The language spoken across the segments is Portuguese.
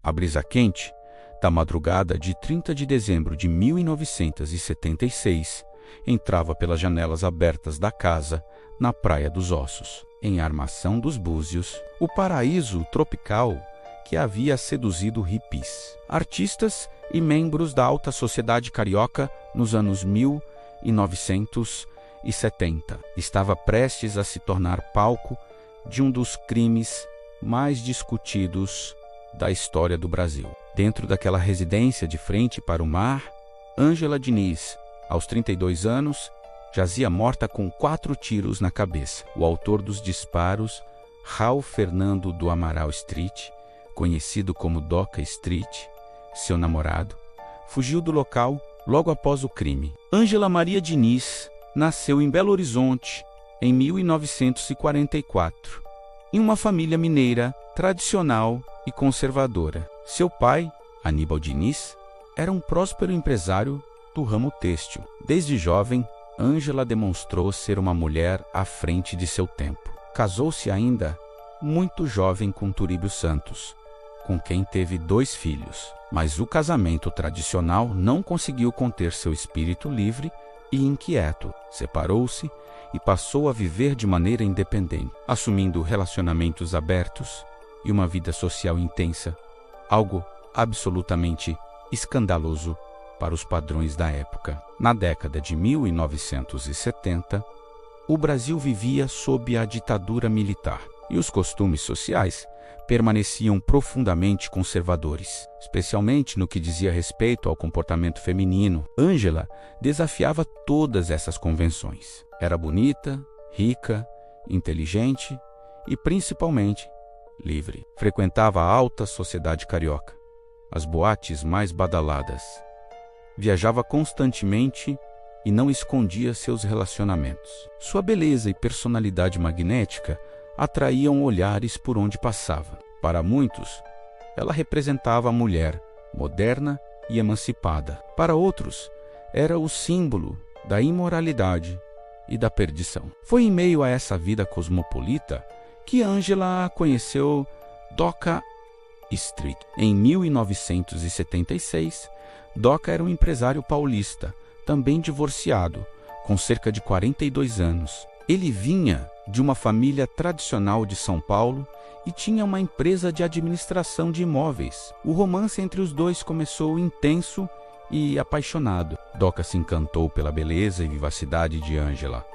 A brisa quente da madrugada de 30 de dezembro de 1976 entrava pelas janelas abertas da casa na Praia dos Ossos, em Armação dos Búzios, o paraíso tropical que havia seduzido hippies, artistas e membros da alta sociedade carioca nos anos 1970. Estava prestes a se tornar palco de um dos crimes mais discutidos da história do Brasil. Dentro daquela residência de frente para o mar, Ângela Diniz, aos 32 anos, jazia morta com 4 tiros na cabeça. O autor dos disparos, Raul Fernando do Amaral Street, conhecido como Doca Street, seu namorado, fugiu do local logo após o crime. Ângela Maria Diniz nasceu em Belo Horizonte em 1944, em uma família mineira tradicional e conservadora. Seu pai, Aníbal Diniz, era um próspero empresário do ramo têxtil. Desde jovem, Ângela demonstrou ser uma mulher à frente de seu tempo. Casou-se ainda muito jovem com Turíbio Santos, com quem teve 2 filhos. Mas o casamento tradicional não conseguiu conter seu espírito livre e inquieto. Separou-se e passou a viver de maneira independente, assumindo relacionamentos abertos e uma vida social intensa, algo absolutamente escandaloso para os padrões da época. Na década de 1970, o Brasil vivia sob a ditadura militar e os costumes sociais permaneciam profundamente conservadores, especialmente no que dizia respeito ao comportamento feminino. Ângela desafiava todas essas convenções. Era bonita, rica, inteligente e, principalmente, livre. Frequentava a alta sociedade carioca, as boates mais badaladas. Viajava constantemente e não escondia seus relacionamentos. Sua beleza e personalidade magnética atraíam olhares por onde passava. Para muitos, ela representava a mulher moderna e emancipada. Para outros, era o símbolo da imoralidade e da perdição. Foi em meio a essa vida cosmopolita que Ângela conheceu Doca Street. Em 1976, Doca era um empresário paulista, também divorciado, com cerca de 42 anos. Ele vinha de uma família tradicional de São Paulo e tinha uma empresa de administração de imóveis. O romance entre os dois começou intenso e apaixonado. Doca se encantou pela beleza e vivacidade de Ângela,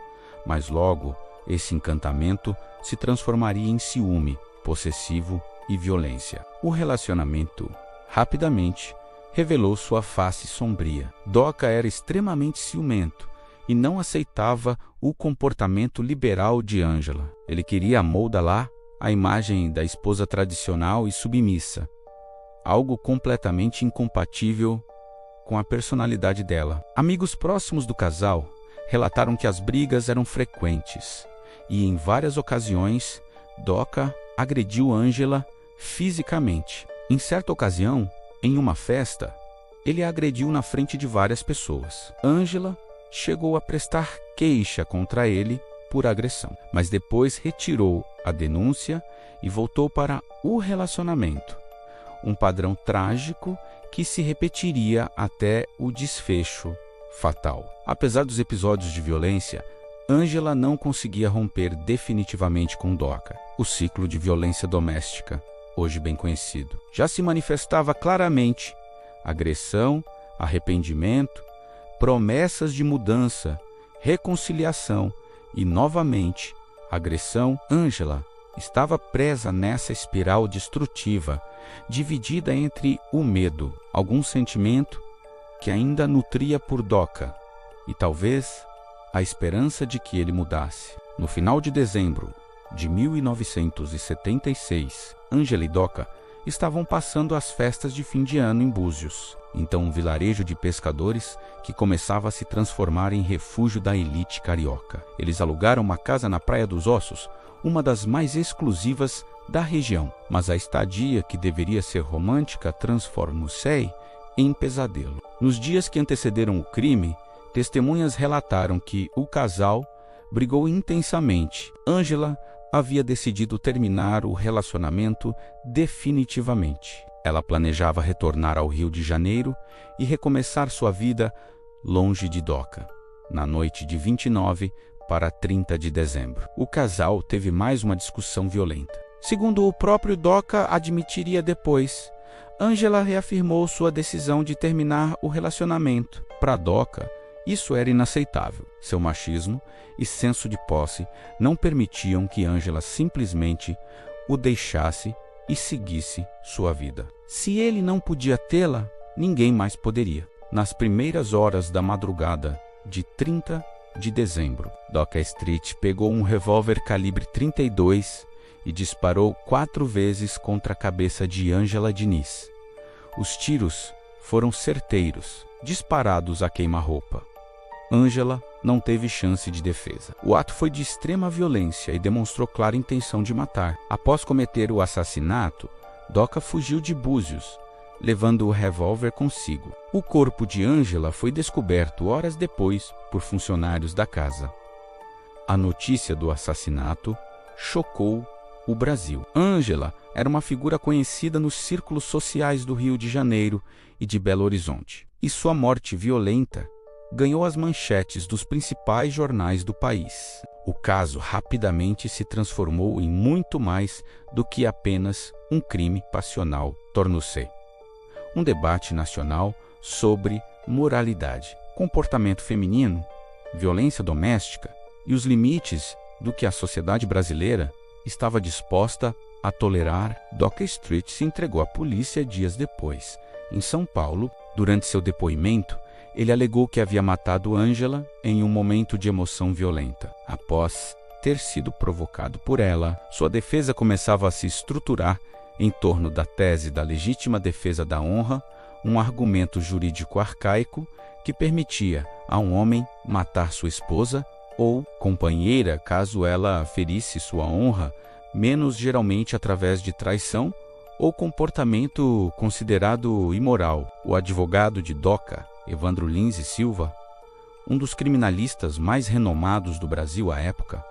mas logo esse encantamento se transformaria em ciúme, possessivo e violência. O relacionamento rapidamente revelou sua face sombria. Doca era extremamente ciumento e não aceitava o comportamento liberal de Ângela. Ele queria amoldalar a imagem da esposa tradicional e submissa, algo completamente incompatível com a personalidade dela. Amigos próximos do casal relataram que as brigas eram frequentes e, em várias ocasiões, Doca agrediu Ângela fisicamente. Em certa ocasião, em uma festa, ele a agrediu na frente de várias pessoas. Ângela chegou a prestar queixa contra ele por agressão, mas depois retirou a denúncia e voltou para o relacionamento, um padrão trágico que se repetiria até o desfecho fatal. Apesar dos episódios de violência, Ângela não conseguia romper definitivamente com Doca. O ciclo de violência doméstica, hoje bem conhecido, já se manifestava claramente: agressão, arrependimento, promessas de mudança, reconciliação e, novamente, agressão. Ângela estava presa nessa espiral destrutiva, dividida entre o medo, algum sentimento que ainda nutria por Doca, e talvez a esperança de que ele mudasse. No final de dezembro de 1976, Ângela e Doca estavam passando as festas de fim de ano em Búzios, então um vilarejo de pescadores que começava a se transformar em refúgio da elite carioca. Eles alugaram uma casa na Praia dos Ossos, uma das mais exclusivas da região, mas a estadia, que deveria ser romântica, transformou-se em pesadelo. Nos dias que antecederam o crime, testemunhas relataram que o casal brigou intensamente. Ângela havia decidido terminar o relacionamento definitivamente. Ela planejava retornar ao Rio de Janeiro e recomeçar sua vida longe de Doca, na noite de 29 para 30 de dezembro. O casal teve mais uma discussão violenta. Segundo o próprio Doca admitiria depois, Ângela reafirmou sua decisão de terminar o relacionamento. Para Doca, isso era inaceitável. Seu machismo e senso de posse não permitiam que Ângela simplesmente o deixasse e seguisse sua vida. Se ele não podia tê-la, ninguém mais poderia. Nas primeiras horas da madrugada de 30 de dezembro, Doca Street pegou um revólver calibre 32 e disparou 4 vezes contra a cabeça de Ângela Diniz. Os tiros foram certeiros, disparados a queima-roupa. Ângela não teve chance de defesa. O ato foi de extrema violência e demonstrou clara intenção de matar. Após cometer o assassinato, Doca fugiu de Búzios, levando o revólver consigo. O corpo de Ângela foi descoberto horas depois por funcionários da casa. A notícia do assassinato chocou o Brasil. Ângela era uma figura conhecida nos círculos sociais do Rio de Janeiro e de Belo Horizonte, e sua morte violenta ganhou as manchetes dos principais jornais do país. O caso rapidamente se transformou em muito mais do que apenas um crime passional, tornou-se um debate nacional sobre moralidade, comportamento feminino, violência doméstica e os limites do que a sociedade brasileira estava disposta a tolerar. Doca Street se entregou à polícia dias depois. Em São Paulo, durante seu depoimento, ele alegou que havia matado Ângela em um momento de emoção violenta. Após ter sido provocado por ela, sua defesa começava a se estruturar em torno da tese da legítima defesa da honra, um argumento jurídico arcaico que permitia a um homem matar sua esposa ou companheira caso ela ferisse sua honra, menos geralmente através de traição ou comportamento considerado imoral. O advogado de Doca, Evandro Lins e Silva, um dos criminalistas mais renomados do Brasil à época,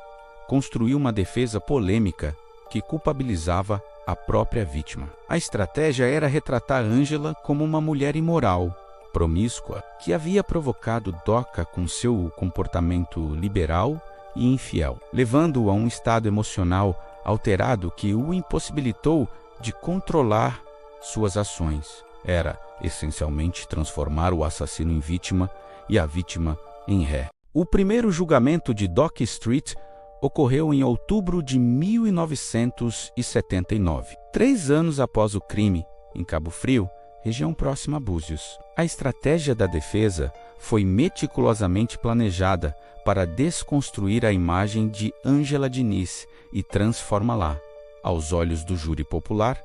construiu uma defesa polêmica que culpabilizava a própria vítima. A estratégia era retratar Ângela como uma mulher imoral, promíscua, que havia provocado Doca com seu comportamento liberal e infiel, levando-o a um estado emocional alterado que o impossibilitou de controlar suas ações. Era, essencialmente, transformar o assassino em vítima e a vítima em ré. O primeiro julgamento de Doca Street ocorreu em outubro de 1979, 3 anos após o crime, em Cabo Frio, região próxima a Búzios. A estratégia da defesa foi meticulosamente planejada para desconstruir a imagem de Ângela Diniz e transformá-la, aos olhos do júri popular,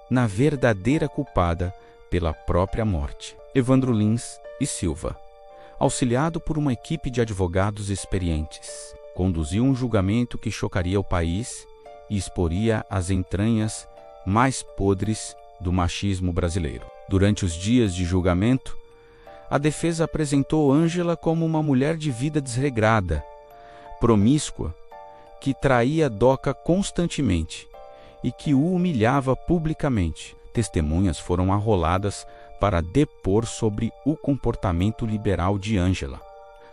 na verdadeira culpada pela própria morte. Evandro Lins e Silva, auxiliado por uma equipe de advogados experientes, conduziu um julgamento que chocaria o país e exporia as entranhas mais podres do machismo brasileiro. Durante os dias de julgamento, a defesa apresentou Ângela como uma mulher de vida desregrada, promíscua, que traía Doca constantemente e que o humilhava publicamente. Testemunhas foram arroladas para depor sobre o comportamento liberal de Ângela,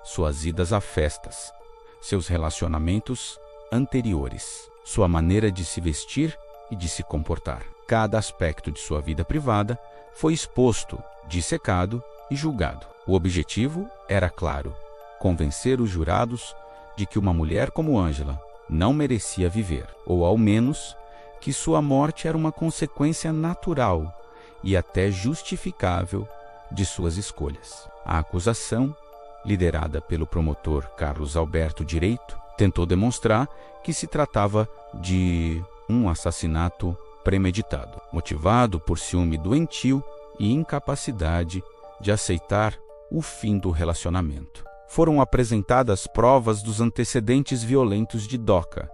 suas idas a festas, seus relacionamentos anteriores, sua maneira de se vestir e de se comportar. Cada aspecto de sua vida privada foi exposto, dissecado e julgado. O objetivo era claro: convencer os jurados de que uma mulher como Ângela não merecia viver, ou ao menos que sua morte era uma consequência natural e até justificável de suas escolhas. A acusação, liderada pelo promotor Carlos Alberto Direito, tentou demonstrar que se tratava de um assassinato premeditado, motivado por ciúme doentio e incapacidade de aceitar o fim do relacionamento. Foram apresentadas provas dos antecedentes violentos de Doca,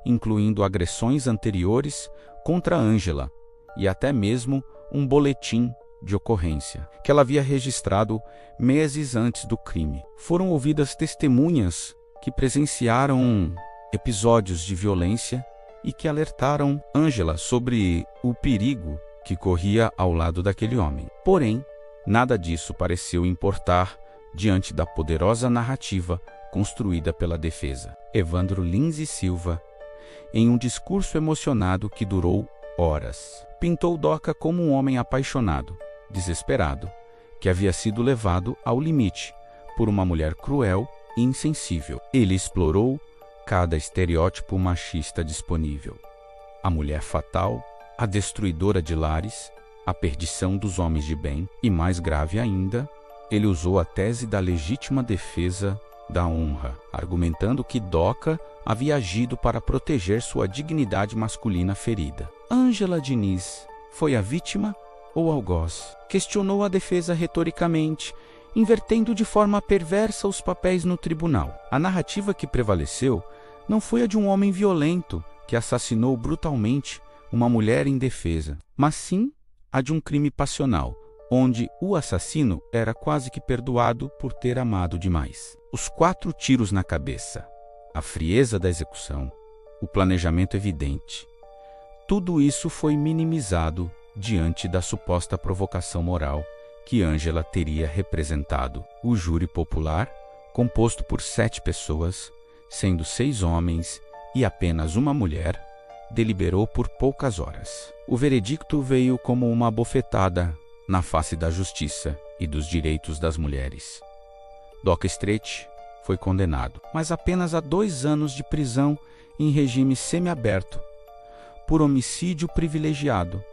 incluindo agressões anteriores contra Ângela e até mesmo um boletim de ocorrência que ela havia registrado meses antes do crime. Foram ouvidas testemunhas que presenciaram episódios de violência e que alertaram Ângela sobre o perigo que corria ao lado daquele homem. Porém, nada disso pareceu importar diante da poderosa narrativa construída pela defesa. Evandro Lins e Silva, em um discurso emocionado que durou horas, pintou Doca como um homem apaixonado, desesperado, que havia sido levado ao limite por uma mulher cruel e insensível. Ele explorou cada estereótipo machista disponível: a mulher fatal, a destruidora de lares, a perdição dos homens de bem e, mais grave ainda, ele usou a tese da legítima defesa da honra, argumentando que Doca havia agido para proteger sua dignidade masculina ferida. Ângela Diniz foi a vítima ou algoz? Questionou a defesa retoricamente, invertendo de forma perversa os papéis no tribunal. A narrativa que prevaleceu não foi a de um homem violento que assassinou brutalmente uma mulher indefesa, mas sim a de um crime passional, onde o assassino era quase que perdoado por ter amado demais. Os 4 tiros na cabeça, a frieza da execução, o planejamento evidente, tudo isso foi minimizado diante da suposta provocação moral que Ângela teria representado. O júri popular, composto por 7 pessoas, sendo 6 homens e apenas uma mulher, deliberou por poucas horas. O veredicto veio como uma bofetada na face da justiça e dos direitos das mulheres. Doca Stretti foi condenado, mas apenas a 2 anos de prisão em regime semiaberto, por homicídio privilegiado,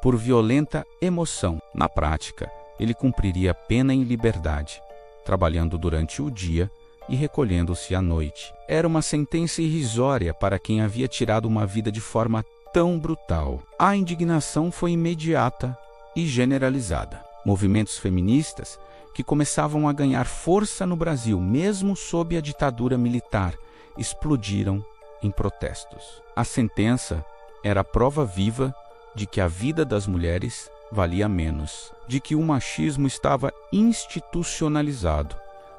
por violenta emoção. Na prática, ele cumpriria pena em liberdade, trabalhando durante o dia e recolhendo-se à noite. Era uma sentença irrisória para quem havia tirado uma vida de forma tão brutal. A indignação foi imediata e generalizada. Movimentos feministas, que começavam a ganhar força no Brasil, mesmo sob a ditadura militar, explodiram em protestos. A sentença era a prova viva de que a vida das mulheres valia menos, de que o machismo estava institucionalizado,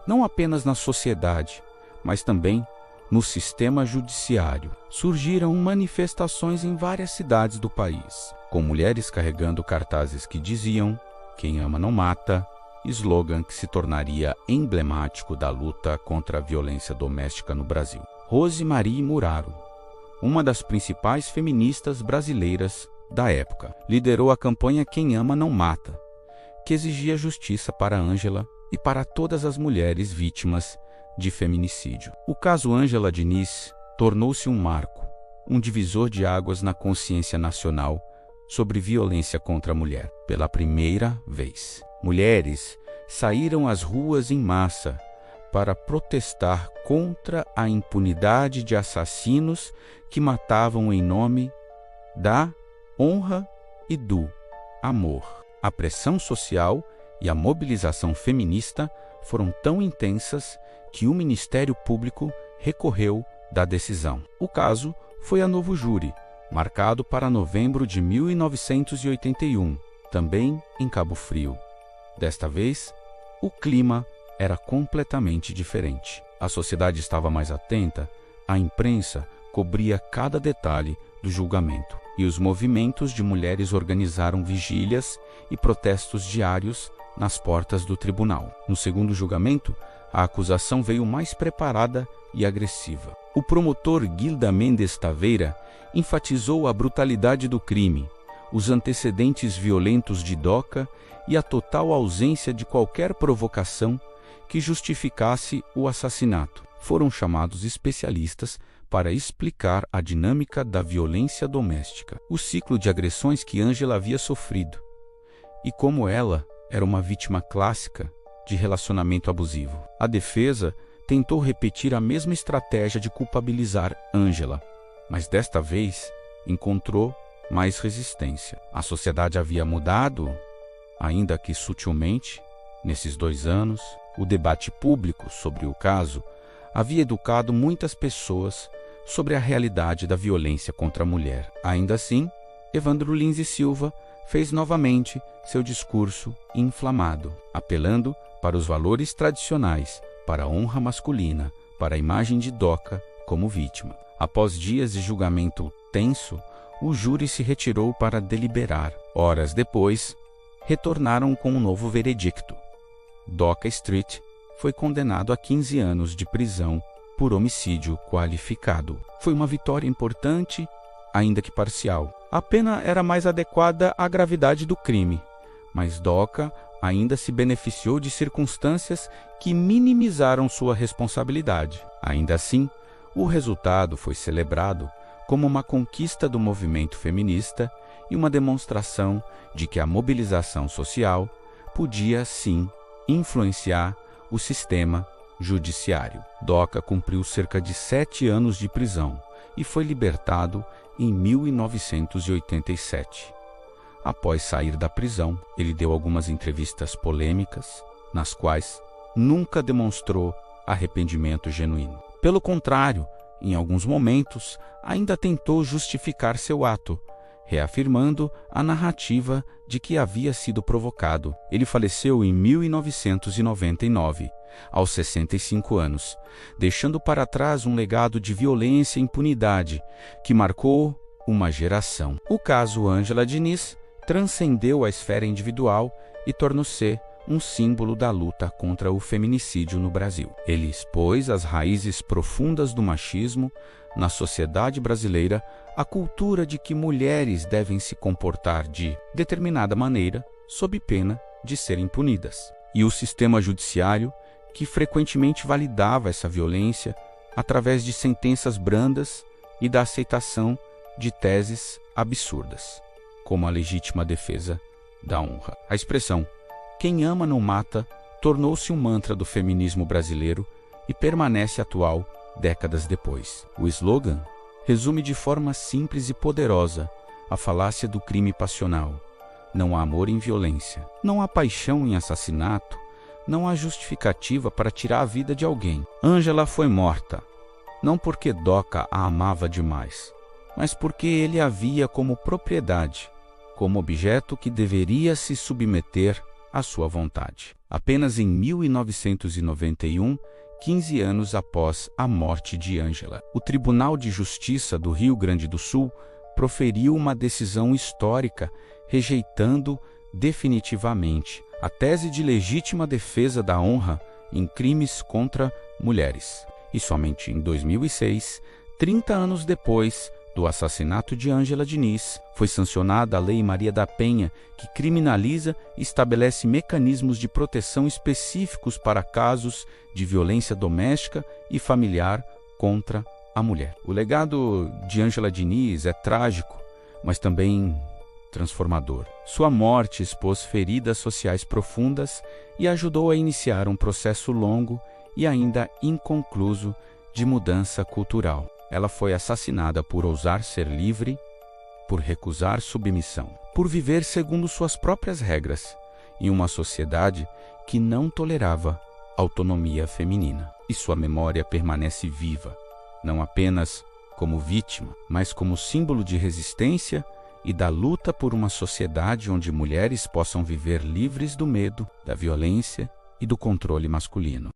não apenas na sociedade, mas também no sistema judiciário. Surgiram manifestações em várias cidades do país, com mulheres carregando cartazes que diziam "Quem ama não mata", slogan que se tornaria emblemático da luta contra a violência doméstica no Brasil. Rose Marie Muraro, uma das principais feministas brasileiras da época, liderou a campanha Quem Ama Não Mata, que exigia justiça para Ângela e para todas as mulheres vítimas de feminicídio. O caso Ângela Diniz tornou-se um marco, um divisor de águas na consciência nacional sobre violência contra a mulher. Pela primeira vez, mulheres saíram às ruas em massa para protestar contra a impunidade de assassinos que matavam em nome da honra e do amor. A pressão social e a mobilização feminista foram tão intensas que o Ministério Público recorreu da decisão. O caso foi a novo júri, marcado para novembro de 1981, também em Cabo Frio. Desta vez, o clima era completamente diferente. A sociedade estava mais atenta, a imprensa cobria cada detalhe do julgamento, e os movimentos de mulheres organizaram vigílias e protestos diários nas portas do tribunal. No segundo julgamento, a acusação veio mais preparada e agressiva. O promotor Gilda Mendes Taveira enfatizou a brutalidade do crime, os antecedentes violentos de Doca e a total ausência de qualquer provocação que justificasse o assassinato. Foram chamados especialistas para explicar a dinâmica da violência doméstica, o ciclo de agressões que Ângela havia sofrido e como ela era uma vítima clássica de relacionamento abusivo. A defesa tentou repetir a mesma estratégia de culpabilizar Ângela, mas desta vez encontrou mais resistência. A sociedade havia mudado, ainda que sutilmente, nesses 2 anos. O debate público sobre o caso havia educado muitas pessoas sobre a realidade da violência contra a mulher. Ainda assim, Evandro Lins e Silva fez novamente seu discurso inflamado, apelando para os valores tradicionais, para a honra masculina, para a imagem de Doca como vítima. Após dias de julgamento tenso, o júri se retirou para deliberar. Horas depois, retornaram com um novo veredicto. Doka Street foi condenado a 15 anos de prisão por homicídio qualificado. Foi uma vitória importante, ainda que parcial. A pena era mais adequada à gravidade do crime, mas Doka ainda se beneficiou de circunstâncias que minimizaram sua responsabilidade. Ainda assim, o resultado foi celebrado como uma conquista do movimento feminista e uma demonstração de que a mobilização social podia, sim, influenciar o sistema judiciário. Doka cumpriu cerca de 7 anos de prisão e foi libertado em 1987. Após sair da prisão, ele deu algumas entrevistas polêmicas, nas quais nunca demonstrou arrependimento genuíno. Pelo contrário, em alguns momentos, ainda tentou justificar seu ato, reafirmando a narrativa de que havia sido provocado. Ele faleceu em 1999, aos 65 anos, deixando para trás um legado de violência e impunidade que marcou uma geração. O caso Ângela Diniz transcendeu a esfera individual e tornou-se um símbolo da luta contra o feminicídio no Brasil. Ele expôs as raízes profundas do machismo na sociedade brasileira, a cultura de que mulheres devem se comportar de determinada maneira, sob pena de serem punidas, e o sistema judiciário, que frequentemente validava essa violência através de sentenças brandas e da aceitação de teses absurdas, como a legítima defesa da honra. A expressão "quem ama não mata" tornou-se um mantra do feminismo brasileiro e permanece atual décadas depois. O slogan resume de forma simples e poderosa a falácia do crime passional. Não há amor em violência, não há paixão em assassinato, não há justificativa para tirar a vida de alguém. Ângela foi morta, não porque Doka a amava demais, mas porque ele a via como propriedade, como objeto que deveria se submeter à sua vontade. Apenas em 1991, 15 anos após a morte de Ângela, o Tribunal de Justiça do Rio Grande do Sul proferiu uma decisão histórica rejeitando definitivamente a tese de legítima defesa da honra em crimes contra mulheres. E somente em 2006, 30 anos depois do assassinato de Ângela Diniz, foi sancionada a Lei Maria da Penha, que criminaliza e estabelece mecanismos de proteção específicos para casos de violência doméstica e familiar contra a mulher. O legado de Ângela Diniz é trágico, mas também transformador. Sua morte expôs feridas sociais profundas e ajudou a iniciar um processo longo e ainda inconcluso de mudança cultural. Ela foi assassinada por ousar ser livre, por recusar submissão, por viver segundo suas próprias regras, em uma sociedade que não tolerava autonomia feminina. E sua memória permanece viva, não apenas como vítima, mas como símbolo de resistência e da luta por uma sociedade onde mulheres possam viver livres do medo, da violência e do controle masculino.